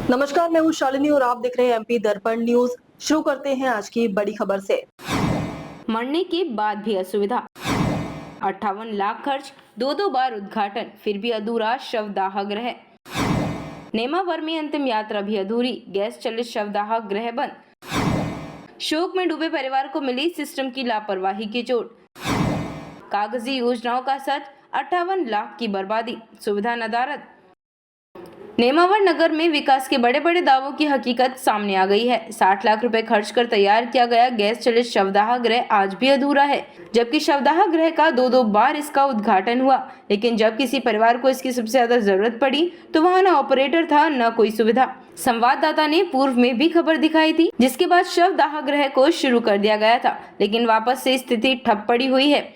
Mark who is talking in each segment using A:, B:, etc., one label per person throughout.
A: नमस्कार, मैं हूँ शालिनी और आप देख रहे हैं एमपी दर्पण न्यूज। शुरू करते हैं आज की बड़ी खबर से।
B: मरने के बाद भी असुविधा, 58 लाख खर्च, दो बार उद्घाटन, फिर भी अधूरा शवदाह गृह। नेमावर में अंतिम यात्रा भी अधूरी, गैस चलित शवदाह गृह बंद। शोक में डूबे परिवार को मिली सिस्टम की लापरवाही की चोट। कागजी योजनाओं का सच, 58 लाख की बर्बादी, सुविधा नदारद। नेमावर नगर में विकास के बड़े बड़े दावों की हकीकत सामने आ गई है। 60 लाख रुपए खर्च कर तैयार किया गया गैस चलित शवदाह गृह आज भी अधूरा है, जबकि शवदाह गृह का दो बार इसका उद्घाटन हुआ। लेकिन जब किसी परिवार को इसकी सबसे ज्यादा जरूरत पड़ी तो वहां न ऑपरेटर था न कोई सुविधा। संवाददाता ने पूर्व में भी खबर दिखाई थी, जिसके बाद शवदाह गृह को शुरू कर दिया गया था, लेकिन वापस से स्थिति ठप पड़ी हुई है।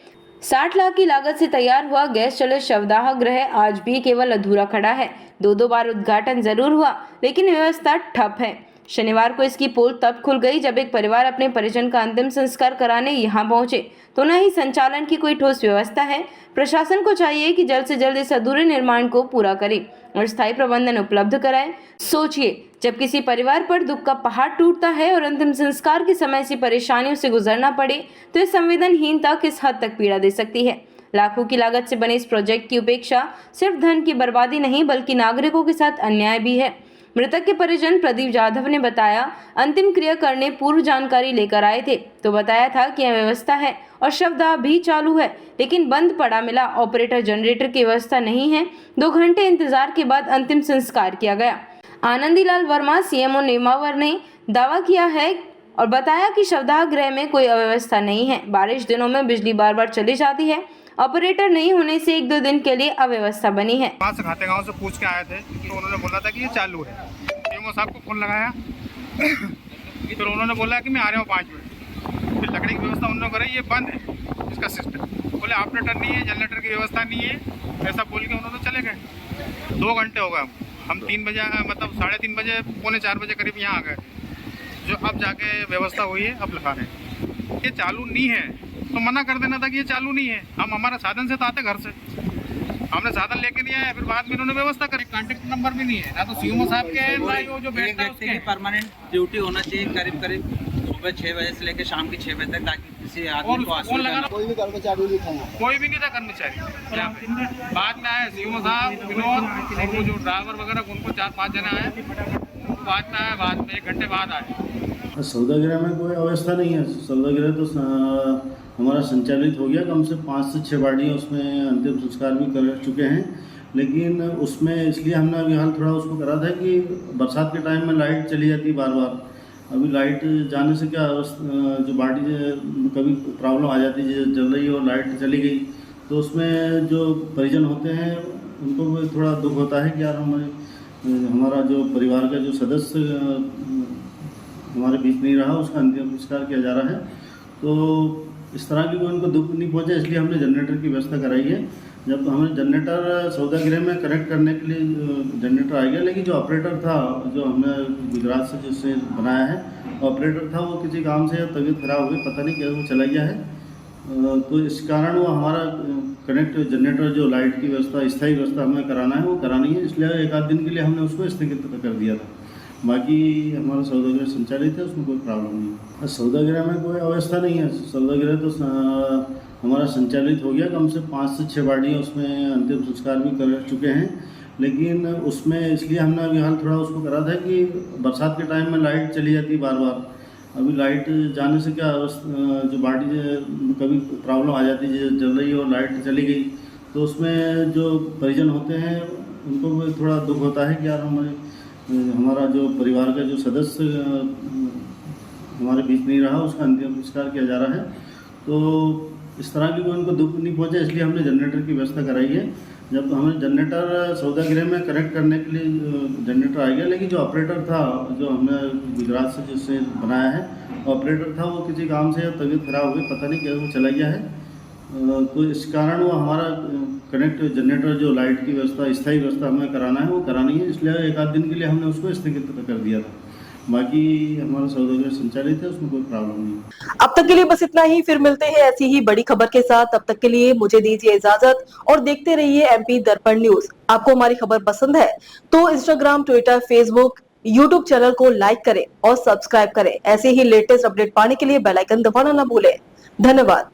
B: 60 लाख की लागत से तैयार हुआ गैस चलित शवदाह गृह आज भी केवल अधूरा खड़ा है। दो बार उद्घाटन जरूर हुआ, लेकिन व्यवस्था ठप है। शनिवार को इसकी पोल तब खुल गई जब एक परिवार अपने परिजन का अंतिम संस्कार कराने यहाँ पहुंचे, तो न ही संचालन की कोई ठोस व्यवस्था है। प्रशासन को चाहिए कि जल्द से जल्द इस अधूरे निर्माण को पूरा करे और स्थायी प्रबंधन उपलब्ध कराए। सोचिए, जब किसी परिवार पर दुख का पहाड़ टूटता है और अंतिम संस्कार के समय ऐसी परेशानियों से गुजरना पड़े, तो यह संवेदनहीनता किस हद तक पीड़ा दे सकती है। लाखों की लागत से बने इस प्रोजेक्ट की उपेक्षा सिर्फ धन की बर्बादी नहीं, बल्कि नागरिकों के साथ अन्याय भी है। मृतक के परिजन प्रदीप जाधव ने बताया, अंतिम क्रिया करने पूर्व जानकारी लेकर आए थे तो बताया था कि यह व्यवस्था है और शवदाह भी चालू है, लेकिन बंद पड़ा मिला। ऑपरेटर जनरेटर की व्यवस्था नहीं है। 2 घंटे इंतजार के बाद अंतिम संस्कार किया गया। आनंदीलाल वर्मा, सीएमओ नेमावर, ने दावा किया है और बताया कि शवदाह गृह में कोई अव्यवस्था नहीं है। बारिश दिनों में बिजली बार बार चली जाती है। ऑपरेटर नहीं होने से 1-2 दिन के लिए अव्यवस्था बनी है।
C: वहाँ से खाते गाँव से पूछ के आए थे तो उन्होंने बोला था कि ये चालू है। सीएमओ साहब को फोन लगाया फिर उन्होंने बोला कि मैं आ रहा हूँ 5 मिनट। फिर लकड़ी की व्यवस्था उन्होंने कराई, ये बंद है इसका सिस्टम। बोले ऑपरेटर नहीं है, जनरेटर की व्यवस्था नहीं है, ऐसा बोल के उन्होंने चले गए। 2 घंटे हो गए। हम 3 बजे मतलब 3:30 बजे, पौने 4 बजे करीब यहाँ आ गए, जो अब जाके व्यवस्था हुई है, अब लगा रहे हैं। ये चालू नहीं है तो मना कर देना था कि ये चालू नहीं है। हम हमारा साधन से तो आते घर से, हमने साधन लेके नहीं आया। फिर बाद में इन्होंने व्यवस्था करी। कॉन्टेक्ट नंबर भी नहीं है, ना तो सीएमओ साहब के है, ना वो जो बैठता है उसके।
D: परमानेंट ड्यूटी होना चाहिए करीब सुबह 6 बजे से लेकर शाम की 6 बजे तक, ताकि किसी आदमी को
C: कोई भी कर्मचारी नहीं था, कोई भी नहीं था कर्मचारी यहाँ पे। बाद में आए सीएमओ साहब, विनोद और वो जो ड्राइवर वगैरह, उनको 4-5 जने आए, बाद में आए, बाद में 1 घंटे बाद आए।
E: सौदागृह में कोई अवस्था नहीं है। सौदागृह तो हमारा संचालित हो गया। कम से 5 से 6 गाड़ियाँ उसमें अंतिम संस्कार भी कर चुके हैं, लेकिन उसमें इसलिए हमने अभी हाल थोड़ा उसको करा था कि बरसात के टाइम में लाइट चली जाती बार बार। अभी लाइट जाने से क्या जो गाड़ी कभी प्रॉब्लम आ जाती है, जल रही है और लाइट चली गई, तो उसमें जो परिजन होते हैं उनको भी थोड़ा दुख होता है कि यार हमारा जो परिवार का जो सदस्य हमारे बीच नहीं रहा, उसका अंतिम संस्कार किया जा रहा है। तो इस तरह की कोई उनको दुख नहीं पहुंचे, इसलिए हमने जनरेटर की व्यवस्था कराई है। जब हमें जनरेटर सौदागृह में कनेक्ट करने के लिए जनरेटर आ गया, लेकिन जो ऑपरेटर था, जो हमने गुजरात से जिससे बनाया है, ऑपरेटर था, वो किसी काम से तबीयत खराब हुई, पता नहीं क्या वो चला गया है। तो इस कारण वो हमारा कनेक्ट जनरेटर जो लाइट की व्यवस्था, स्थायी व्यवस्था हमें कराना है, वो करानी है। इसलिए 1 आध दिन के लिए हमने उसको स्थगित कर दिया था। बाकी हमारा सौदागृह संचालित है, उसमें कोई प्रॉब्लम नहीं है। सौदागृह में कोई अवस्था नहीं है। सौदागृह तो हमारा संचालित हो गया। कम से 5 से 6 गाड़ियाँ उसमें अंतिम संस्कार भी कर चुके हैं, लेकिन उसमें इसलिए हमने अभी हाल थोड़ा उसको करा था कि बरसात के टाइम में लाइट चली जाती बार बार। अभी लाइट जाने से क्या जो गाड़ी कभी प्रॉब्लम आ जाती है, जल रही है और लाइट चली गई, तो उसमें जो परिजन होते हैं उनको भी थोड़ा दुख होता है कि यार हमारा जो परिवार का जो सदस्य हमारे बीच नहीं रहा, उसका अंतिम संस्कार किया जा रहा है। तो इस तरह की कोई उनको दुख नहीं पहुंचे, इसलिए हमने जनरेटर की व्यवस्था कराई है। जब हमें जनरेटर सौदागृह में कनेक्ट करने के लिए जनरेटर आ गया, लेकिन जो ऑपरेटर था, जो हमने गुजरात से जिससे बनाया है, ऑपरेटर था, वो किसी काम से तबीयत खराब हुई, पता नहीं क्या वो चला गया है। तो इस कारण वो हमारा कनेक्ट जनरेटर जो लाइट की व्यवस्था, स्थायी व्यवस्था हमें कराना है, वो करानी है। इसलिए 1 आध दिन के लिए हमने उसको स्थगित कर दिया था। बाकी हमारा सौदागृह संचालित है, उसमें कोई प्रॉब्लम नहीं।
A: अब तक के लिए बस इतना ही, फिर मिलते हैं ऐसी ही बड़ी खबर के साथ। तब तक के लिए मुझे दीजिए इजाजत और देखते रहिए एमपी दर्पण न्यूज। आपको हमारी खबर पसंद है तो Instagram, Twitter, Facebook YouTube channel को लाइक करें और सब्सक्राइब करें। ऐसे ही लेटेस्ट अपडेट पाने के लिए बेल आइकन दबाना न भूलें। धन्यवाद।